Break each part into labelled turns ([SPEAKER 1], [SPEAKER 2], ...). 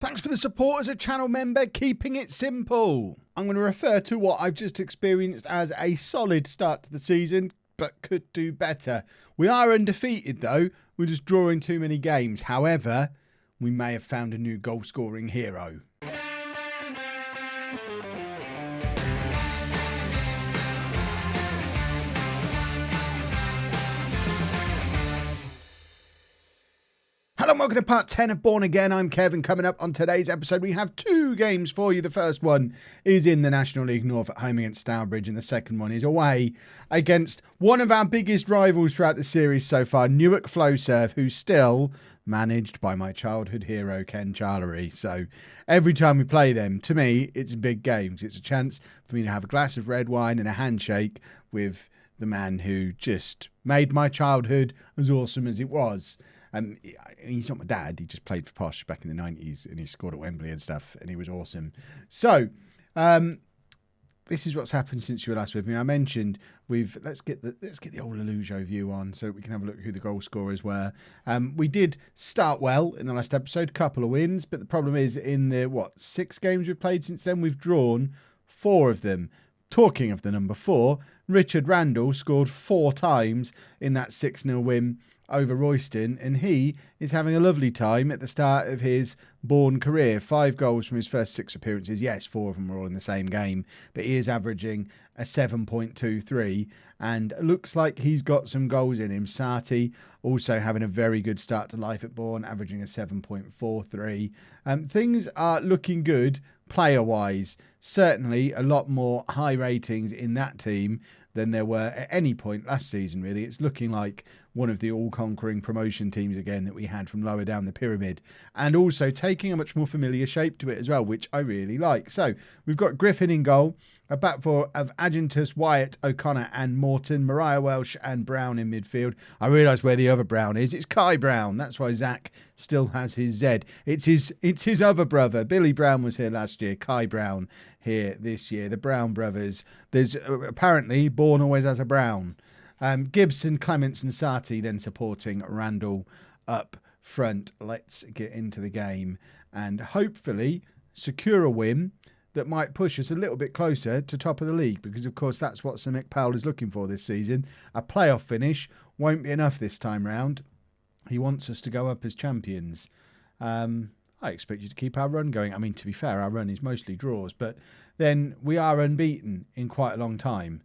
[SPEAKER 1] Thanks for the support as a channel member, keeping it simple. I'm going to refer to what I've just experienced as a solid start to the season, but could do better. We are undefeated though, we're just drawing too many games. However, we may have found a new goal scoring hero. Hello and welcome to part 10 of Bourne Again. I'm Kevin. Coming up on today's episode, we have two games for you. The first one is in the National League North at home against Stourbridge, and the second one is away against one of our biggest rivals throughout the series so far, Newark Flowserve, who's still managed by my childhood hero, Ken Charlery. So every time we play them, to me, it's big games. It's a chance for me to have a glass of red wine and a handshake with the man who just made my childhood as awesome as it was. He's not my dad. He just played for Posh back in the 90s and he scored at Wembley and stuff and he was awesome. So, this is what's happened since you were last with me. I mentioned let's get the old LOLLUJO view on so we can have a look at who the goal scorers were. We did start well in the last episode, couple of wins, but the problem is in the 6 games we've played since then, we've drawn 4 of them. Talking of the number 4, Richard Randall scored 4 times in that 6-0 win over Royston, and he is having a lovely time at the start of his Bourne career. 5 goals from his first 6 appearances. Yes, 4 of them were all in the same game, but he is averaging a 7.23 and looks like he's got some goals in him. Sati also having a very good start to life at Bourne, averaging a 7.43. Things are looking good player-wise. Certainly a lot more high ratings in that team than there were at any point last season, really. It's looking like one of the all-conquering promotion teams again that we had from lower down the pyramid, and also taking a much more familiar shape to it as well, which I really like. So we've got Griffin in goal, a back four of Agentus, Wyatt, O'Connor and Morton, Mariah Welsh and Brown in midfield. I realise where the other Brown is. It's Kai Brown. That's why Zach still has his Z. It's his other brother. Billy Brown was here last year. Kai Brown here this year. The Brown brothers. There's apparently Bourne always has a Brown. Gibson, Clements and Sati then supporting Randall up front. Let's get into the game and hopefully secure a win that might push us a little bit closer to top of the league, because of course that's what Sir Mick Powell is looking for this season. A playoff finish won't be enough this time round. He wants us to go up as champions. I expect you to keep our run going. I mean, to be fair, our run is mostly draws, but then we are unbeaten in quite a long time.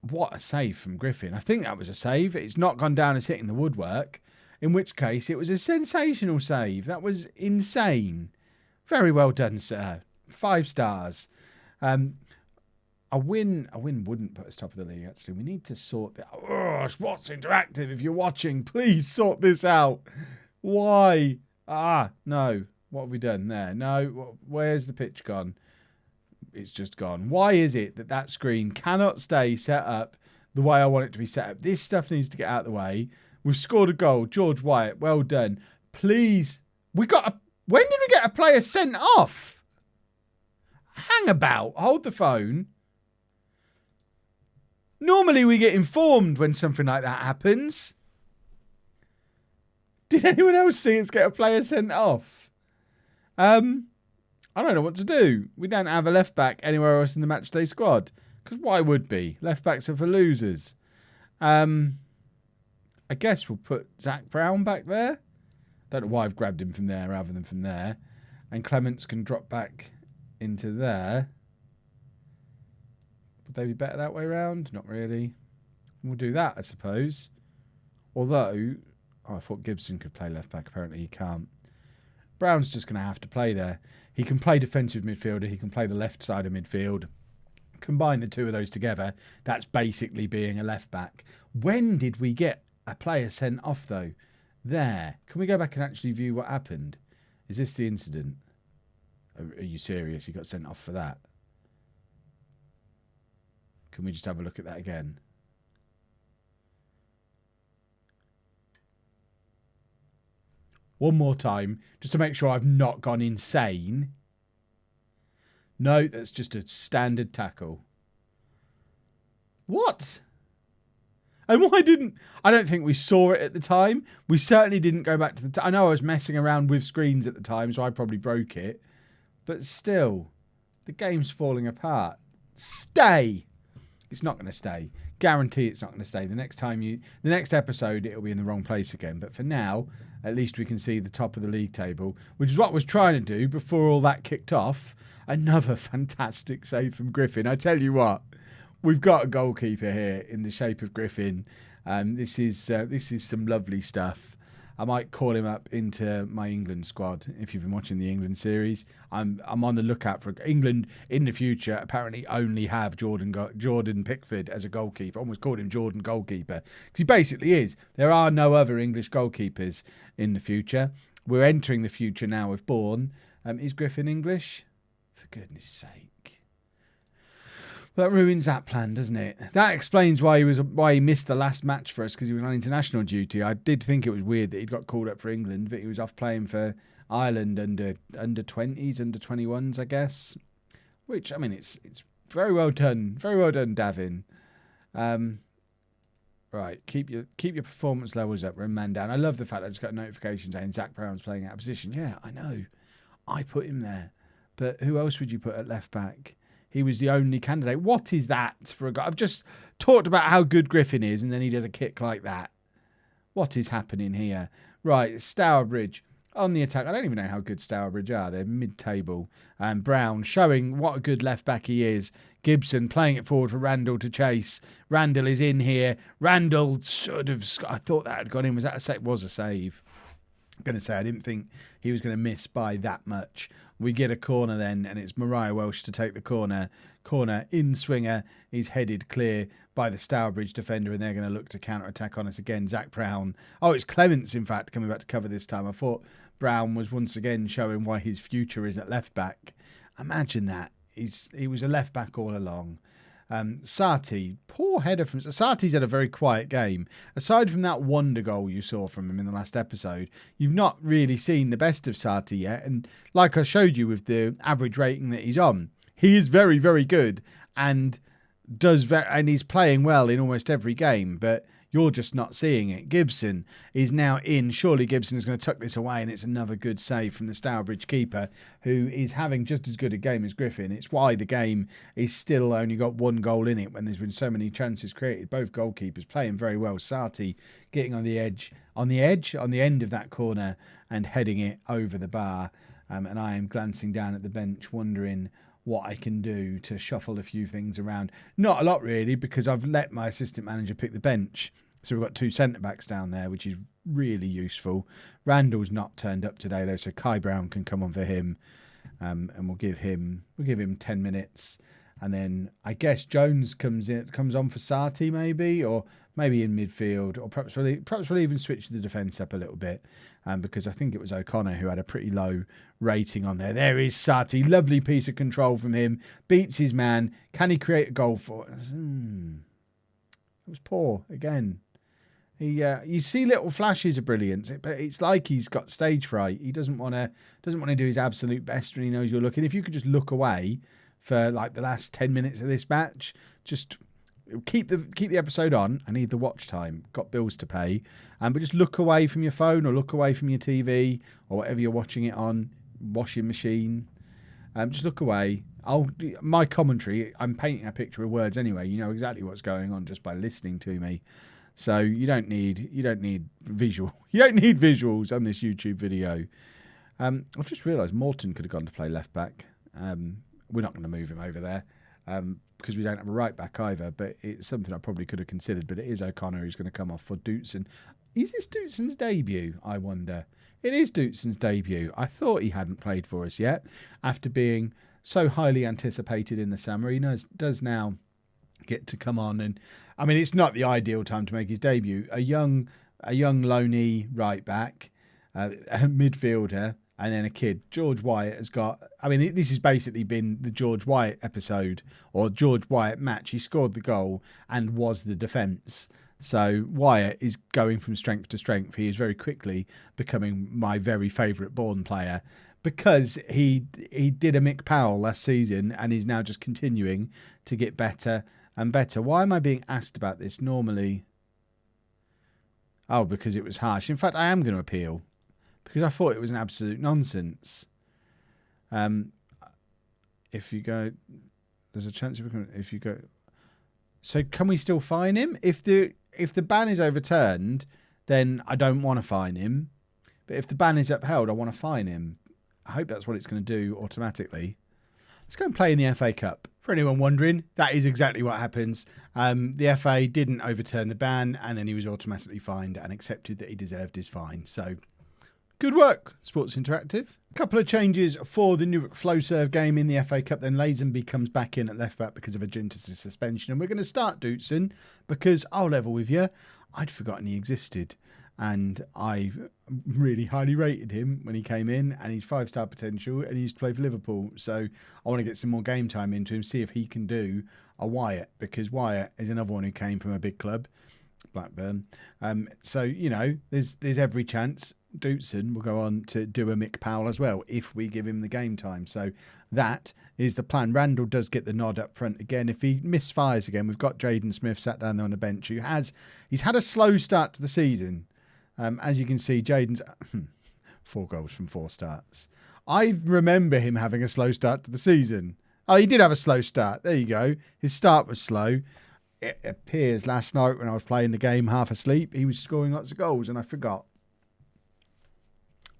[SPEAKER 1] What a save from Griffin. I think that was a save. It's not gone down as hitting the woodwork, in which case it was a sensational save. That was insane. Very well done, sir. 5 stars. A win wouldn't put us top of the league, actually. We need to sort that. Oh, Sports Interactive, if you're watching, please sort this out. Why? No. What have we done there? No. Where's the pitch gone? It's just gone. Why is it that screen cannot stay set up the way I want it to be set up? This stuff needs to get out of the way. We've scored a goal. George Wyatt, well done. Please. When did we get a player sent off? Hang about. Hold the phone. Normally we get informed when something like that happens. Did anyone else see us get a player sent off? I don't know what to do. We don't have a left back anywhere else in the matchday squad. Because why would be? Left backs are for losers. I guess we'll put Zach Brown back there. Don't know why I've grabbed him from there rather than from there. And Clements can drop back into there. Would they be better that way around? Not really. We'll do that, I suppose. Although, I thought Gibson could play left back. Apparently he can't. Brown's just going to have to play there. He can play defensive midfielder. He can play the left side of midfield. Combine the two of those together, that's basically being a left back. When did we get a player sent off, though? There. Can we go back and actually view what happened? Is this the incident? Are you serious? He got sent off for that? Can we just have a look at that again? One more time, just to make sure I've not gone insane. No, that's just a standard tackle. What? And why didn't... I don't think we saw it at the time. We certainly didn't go back to the... I know I was messing around with screens at the time, so I probably broke it. But still, the game's falling apart. Stay! It's not going to stay. Guarantee it's not going to stay. The next episode, it'll be in the wrong place again. But for now, at least we can see the top of the league table, which is what I was trying to do before all that kicked off. Another fantastic save from Griffin. I tell you what, we've got a goalkeeper here in the shape of Griffin. This is some lovely stuff. I might call him up into my England squad if you've been watching the England series. I'm on the lookout for England in the future. Apparently, only have Jordan Pickford as a goalkeeper. I almost called him Jordan goalkeeper because he basically is. There are no other English goalkeepers in the future. We're entering the future now with Bourne. Is Griffin English? For goodness sake. That ruins that plan, doesn't it? That explains why he missed the last match for us, because he was on international duty. I did think it was weird that he'd got called up for England, but he was off playing for Ireland under 20s, under 21s, I guess. Which, I mean, it's very well done. Very well done, Davin. Right, keep your performance levels up. We're in man down. I love the fact I just got a notification saying Zach Brown's playing out of position. Yeah, I know. I put him there. But who else would you put at left back? He was the only candidate. What is that for a guy? I've just talked about how good Griffin is, and then he does a kick like that. What is happening here? Right, Stourbridge on the attack. I don't even know how good Stourbridge are. They're mid-table. And Brown showing what a good left-back he is. Gibson playing it forward for Randall to chase. Randall is in here. Randall should have... I thought that had gone in. Was that a save? Was a save. I'm going to say I didn't think he was going to miss by that much. We get a corner then, and it's Mariah Welsh to take the corner. Corner in swinger. He's headed clear by the Stourbridge defender, and they're going to look to counter-attack on us again. Zach Brown. Oh, it's Clements, in fact, coming back to cover this time. I thought Brown was once again showing why his future is at left-back. Imagine that. He was a left-back all along. Sati, poor header from... Sati's had a very quiet game. Aside from that wonder goal you saw from him in the last episode, you've not really seen the best of Sati yet. And like I showed you with the average rating that he's on, he is very, very good and and he's playing well in almost every game, but you're just not seeing it. Gibson is now in. Surely Gibson is going to tuck this away, and it's another good save from the Stourbridge keeper, who is having just as good a game as Griffin. It's why the game is still only got one goal in it when there's been so many chances created. Both goalkeepers playing very well. Sati getting on the end of that corner and heading it over the bar. And I am glancing down at the bench, wondering what I can do to shuffle a few things around. Not a lot, really, because I've let my assistant manager pick the bench. So we've got two centre-backs down there, which is really useful. Randall's not turned up today, though, so Kai Brown can come on for him. And we'll give him 10 minutes. And then I guess Jones comes on for Sati, maybe, or maybe in midfield, or perhaps we'll even switch the defence up a little bit, because I think it was O'Connor who had a pretty low rating on there. There is Sati, lovely piece of control from him, beats his man. Can he create a goal for us? It was poor again. You see little flashes of brilliance, but it's like he's got stage fright. He doesn't want to do his absolute best when he knows you're looking. If you could just look away for like the last 10 minutes of this match, just keep the episode on. I need the watch time. Got bills to pay. But just look away from your phone, or look away from your TV, or whatever you're watching it on, washing machine. Just look away. My commentary, I'm painting a picture with words anyway. You know exactly what's going on just by listening to me. So you don't need visuals on this YouTube video. I've just realised Morton could have gone to play left back. We're not going to move him over there because we don't have a right back either. But it's something I probably could have considered. But it is O'Connor who's going to come off for Dootson. Is this Dootson's debut? I wonder. It is Dootson's debut. I thought he hadn't played for us yet after being so highly anticipated in the summer. He does now get to come on, and I mean, it's not the ideal time to make his debut. A young loney right back, a midfielder, and then a kid. George Wyatt has got... I mean, this has basically been the George Wyatt episode, or George Wyatt match. He scored the goal and was the defence. So Wyatt is going from strength to strength. He is very quickly becoming my very favourite Bourne player, because he did a Mick Powell last season and is now just continuing to get better and better. Why am I being asked about this? Normally Oh, because it was harsh. In fact, I am going to appeal because I thought it was an absolute nonsense. If you go, there's a chance if you go. So can we still fine him? If the ban is overturned, then I don't want to fine him. But if the ban is upheld, I want to fine him. I hope that's what it's going to do automatically. Let's go and play in the FA Cup. For anyone wondering, that is exactly what happens. The FA didn't overturn the ban, and then he was automatically fined and accepted that he deserved his fine. So, good work, Sports Interactive. A couple of changes for the Newark Flowserve game in the FA Cup. Then Lazenby comes back in at left back because of a Gintis suspension. And we're going to start Dootson because I'll level with you. I'd forgotten he existed. And I really highly rated him when he came in, and he's 5-star potential, and he used to play for Liverpool. So I want to get some more game time into him, see if he can do a Wyatt, because Wyatt is another one who came from a big club, Blackburn. So, you know, there's every chance Dootson will go on to do a Mick Powell as well if we give him the game time. So that is the plan. Randall does get the nod up front again. If he misfires again, we've got Jaden Smith sat down there on the bench, he's had a slow start to the season. As you can see, Jaden's 4 goals from 4 starts. I remember him having a slow start to the season. Oh, he did have a slow start. There you go. His start was slow. It appears last night when I was playing the game half asleep, he was scoring lots of goals and I forgot.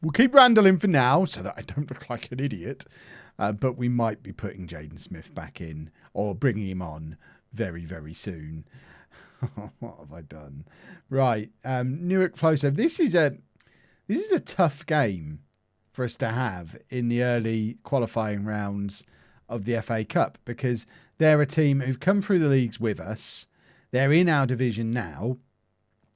[SPEAKER 1] We'll keep Randall in for now so that I don't look like an idiot. But we might be putting Jaden Smith back in or bringing him on very, very soon. What have I done? Right, Newark Flowserve. This is a tough game for us to have in the early qualifying rounds of the FA Cup because they're a team who've come through the leagues with us. They're in our division now.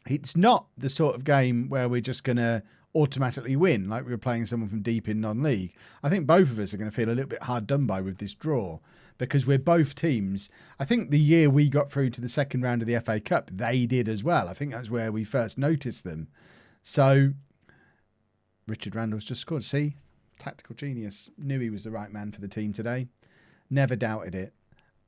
[SPEAKER 1] It's not the sort of game where we're just going to automatically win like we were playing someone from deep in non-league. I think both of us are going to feel a little bit hard done by with this draw. Because we're both teams. I think the year we got through to the second round of the FA Cup, they did as well. I think that's where we first noticed them. So, Richard Randall's just scored. See? Tactical genius. Knew he was the right man for the team today. Never doubted it.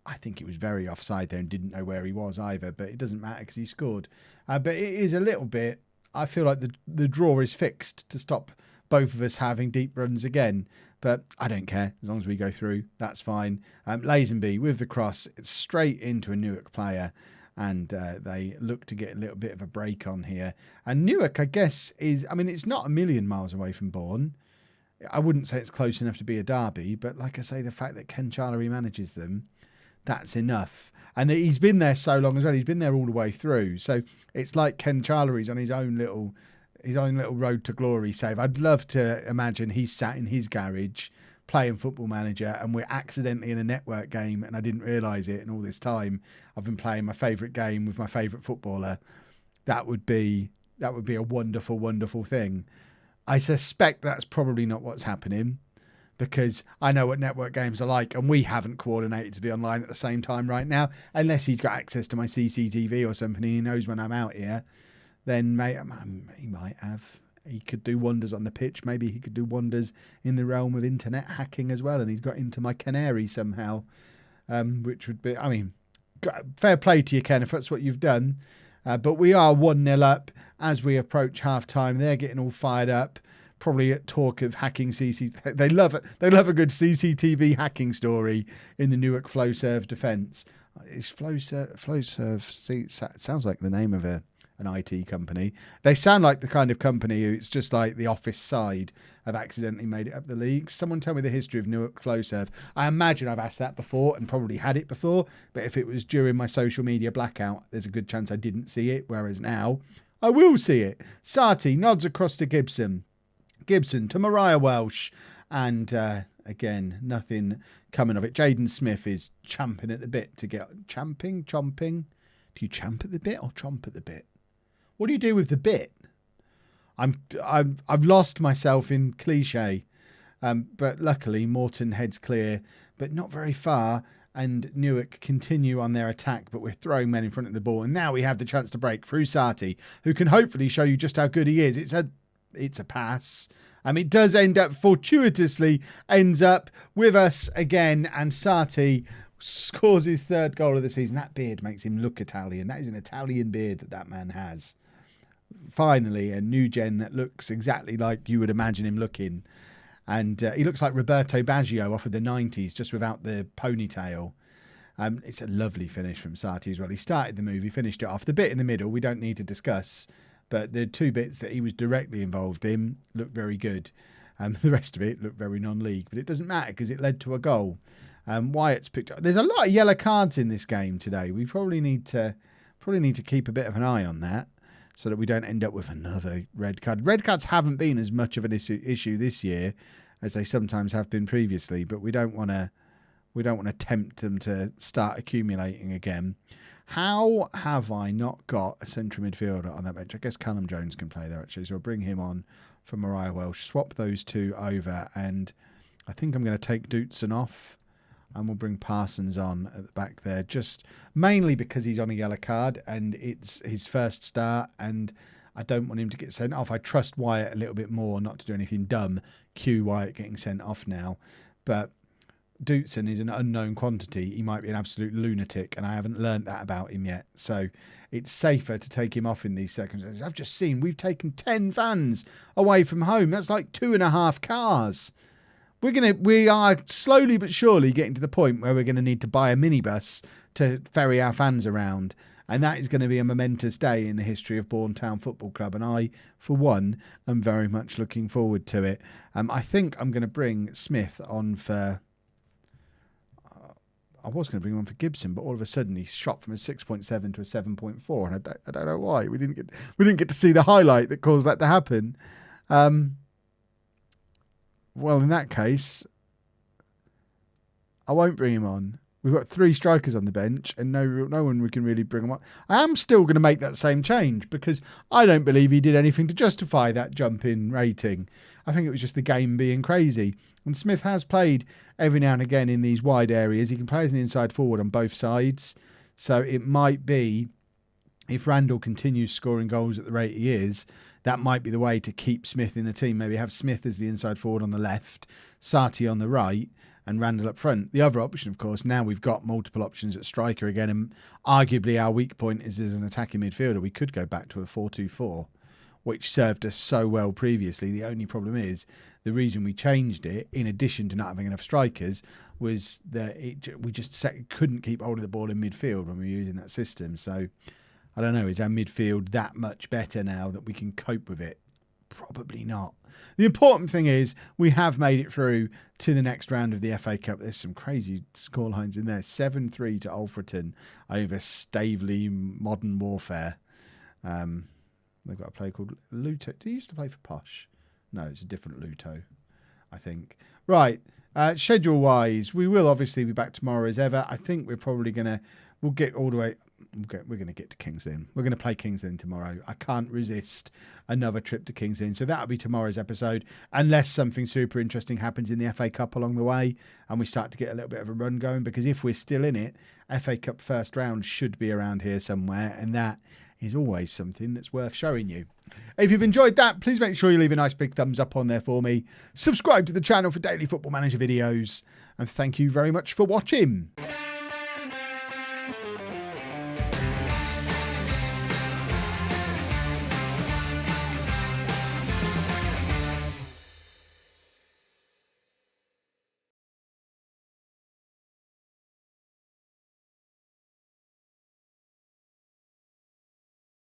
[SPEAKER 1] I think it was very offside there and didn't know where he was either. But it doesn't matter because he scored. But it is a little bit... I feel like the draw is fixed to stop both of us having deep runs again. But I don't care. As long as we go through, that's fine. Lazenby with the cross, it's straight into a Newark player. And they look to get a little bit of a break on here. And Newark, I guess, it's not a million miles away from Bourne. I wouldn't say it's close enough to be a derby. But like I say, the fact that Ken Charlery manages them, that's enough. And he's been there so long as well. He's been there all the way through. So it's like Ken Charlery's on his own little road to glory save. I'd love to imagine he's sat in his garage playing Football Manager and we're accidentally in a network game and I didn't realise it, and all this time I've been playing my favourite game with my favourite footballer. That would be a wonderful, wonderful thing. I suspect that's probably not what's happening because I know what network games are like and we haven't coordinated to be online at the same time right now, unless he's got access to my CCTV or something and he knows when I'm out here. Then he might have. He could do wonders on the pitch. Maybe he could do wonders in the realm of internet hacking as well. And he's got into my canary somehow, which would be, fair play to you, Ken, if that's what you've done. But we are 1-0 up as we approach half-time. They're getting all fired up, probably at talk of hacking CCTV. They love it. They love a good CCTV hacking story in the Newark Flowserve defence. Is Flowserve sounds like the name of an IT company. They sound like the kind of company who it's just like the office side have accidentally made it up the league. Someone tell me the history of Newark Flowserve. I imagine I've asked that before and probably had it before, but if it was during my social media blackout, there's a good chance I didn't see it, whereas now I will see it. Sarti nods across to Gibson. Gibson to Mariah Welsh, and again, nothing coming of it. Jaden Smith is champing at the bit to get... Chomping? Do you champ at the bit or chomp at the bit? What do you do with the bit? I've lost myself in cliche, but luckily Morton heads clear, but not very far, and Newark continue on their attack, but we're throwing men in front of the ball, and now we have the chance to break through Sarti, who can hopefully show you just how good he is. It's a pass. It does end up fortuitously ends up with us again, and Sarti scores his third goal of the season. That beard makes him look Italian. That is an Italian beard that man has. finally a new gen that looks exactly like you would imagine him looking. And he looks like Roberto Baggio off of the 90s, just without the ponytail. It's a lovely finish from Sati as well. He started the movie, finished it off. The bit in the middle, we don't need to discuss, but the 2 bits that he was directly involved in look very good. The rest of it looked very non-league, but it doesn't matter because it led to a goal. Wyatt's picked up. There's a lot of yellow cards in this game today. We probably need to keep a bit of an eye on that so that we don't end up with another red card. Red cards haven't been as much of an issue this year as they sometimes have been previously, but we don't want to tempt them to start accumulating again. How have I not got a central midfielder on that bench? I guess Callum Jones can play there, actually, so I'll bring him on for Mariah Welsh. Swap those 2 over, and I think I'm going to take Dootson off, and we'll bring Parsons on at the back there, just mainly because he's on a yellow card, and it's his first start, and I don't want him to get sent off. I trust Wyatt a little bit more not to do anything dumb. Cue Wyatt getting sent off now, but Dootson is an unknown quantity. He might be an absolute lunatic, and I haven't learned that about him yet. So it's safer to take him off in these circumstances. I've just seen we've taken 10 vans away from home. That's like 2.5 cars. We are slowly but surely getting to the point where we're going to need to buy a minibus to ferry our fans around. And that is going to be a momentous day in the history of Bourne Town Football Club. And I, for one, am very much looking forward to it. I think I'm going to bring Smith on for... I was going to bring him on for Gibson, but all of a sudden he shot from a 6.7 to a 7.4, and I don't know why. We didn't get to see the highlight that caused that to happen. Well, in that case, I won't bring him on. We've got 3 strikers on the bench, and no one we can really bring him on. I am still going to make that same change because I don't believe he did anything to justify that jump in rating. I think it was just the game being crazy. And Smith has played every now and again in these wide areas. He can play as an inside forward on both sides. So it might be, if Randall continues scoring goals at the rate he is, that might be the way to keep Smith in the team. Maybe have Smith as the inside forward on the left, Sati on the right, and Randall up front. The other option, of course, now we've got multiple options at striker again, and arguably our weak point is as an attacking midfielder. We could go back to a 4-2-4, which served us so well previously. The only problem is the reason we changed it, in addition to not having enough strikers, was that we just couldn't keep hold of the ball in midfield when we were using that system. So, I don't know, is our midfield that much better now that we can cope with it? Probably not. The important thing is we have made it through to the next round of the FA Cup. There's some crazy scorelines in there. 7-3 to Alfreton over Staveley Modern Warfare. They've got a player called Luto. Did he used to play for Posh? No, it's a different Luto, I think. Right, schedule-wise, we will obviously be back tomorrow as ever. I think we're probably going to... We'll get all the way... We're going to get to King's Lynn. We're going to play King's Lynn tomorrow. I can't resist another trip to King's Lynn. So that'll be tomorrow's episode, unless something super interesting happens in the FA Cup along the way and we start to get a little bit of a run going, because if we're still in it, FA Cup first round should be around here somewhere, and that is always something that's worth showing you. If you've enjoyed that, please make sure you leave a nice big thumbs up on there for me. Subscribe to the channel for daily Football Manager videos, and thank you very much for watching.